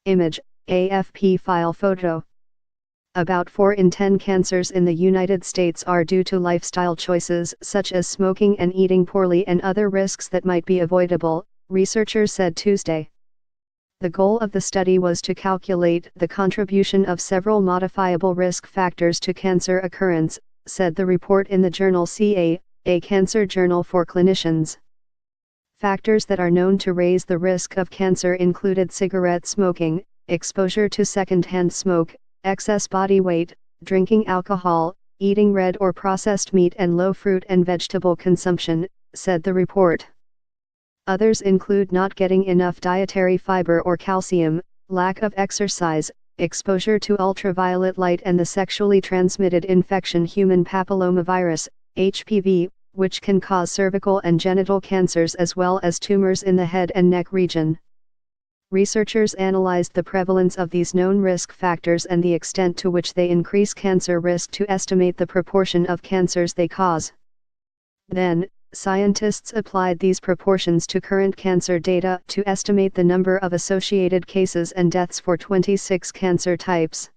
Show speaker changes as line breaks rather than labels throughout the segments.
Image, AFP file photo. About 4 in 10 cancers in the United States are due to lifestyle choices such as smoking and eating poorly and other risks that might be avoidable, researchers said Tuesday. The goal of the study was to calculate the contribution of several modifiable risk factors to cancer occurrence, said the report in the journal CA, a cancer journal for clinicians. Factors that are known to raise the risk of cancer included cigarette smoking, exposure to secondhand smoke, excess body weight, drinking alcohol, eating red or processed meat and low fruit and vegetable consumption, said the report. Others include not getting enough dietary fiber or calcium, lack of exercise, exposure to ultraviolet light and the sexually transmitted infection human papillomavirus, HPV, which can cause cervical and genital cancers as well as tumors in the head and neck region. Researchers analyzed the prevalence of these known risk factors and the extent to which they increase cancer risk to estimate the proportion of cancers they cause. Then, scientists applied these proportions to current cancer data to estimate the number of associated cases and deaths for 26 cancer types.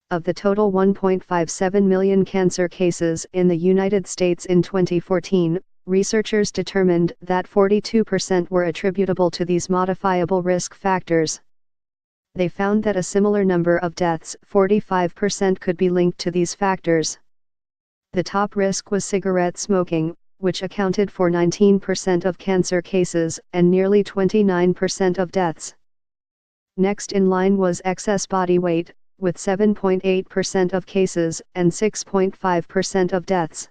Of the total 1.57 million cancer cases in the United States in 2014, researchers determined that 42% were attributable to these modifiable risk factors. They found that a similar number of deaths, 45%, could be linked to these factors. The top risk was cigarette smoking, which accounted for 19% of cancer cases and nearly 29% of deaths. Next in line was excess body weight, with 7.8% of cases and 6.5% of deaths.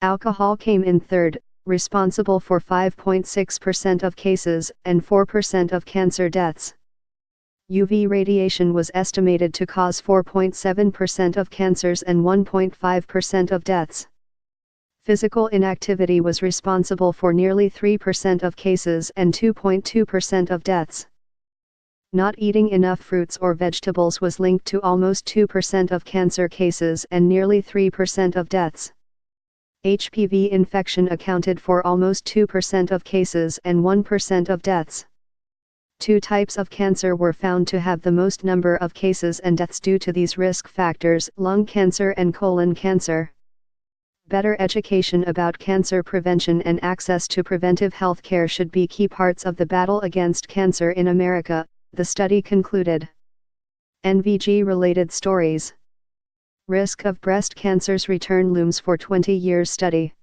Alcohol came in third, responsible for 5.6% of cases and 4% of cancer deaths. UV radiation was estimated to cause 4.7% of cancers and 1.5% of deaths. Physical inactivity was responsible for nearly 3% of cases and 2.2% of deaths. Not eating enough fruits or vegetables was linked to almost 2% of cancer cases and nearly 3% of deaths. HPV infection accounted for almost 2% of cases and 1% of deaths. Two types of cancer were found to have the most number of cases and deaths due to these risk factors: lung cancer and colon cancer. Better education about cancer prevention and access to preventive health care should be key parts of the battle against cancer in America, the study concluded. NVG-related stories. Risk of breast cancer's return looms for 20 years study.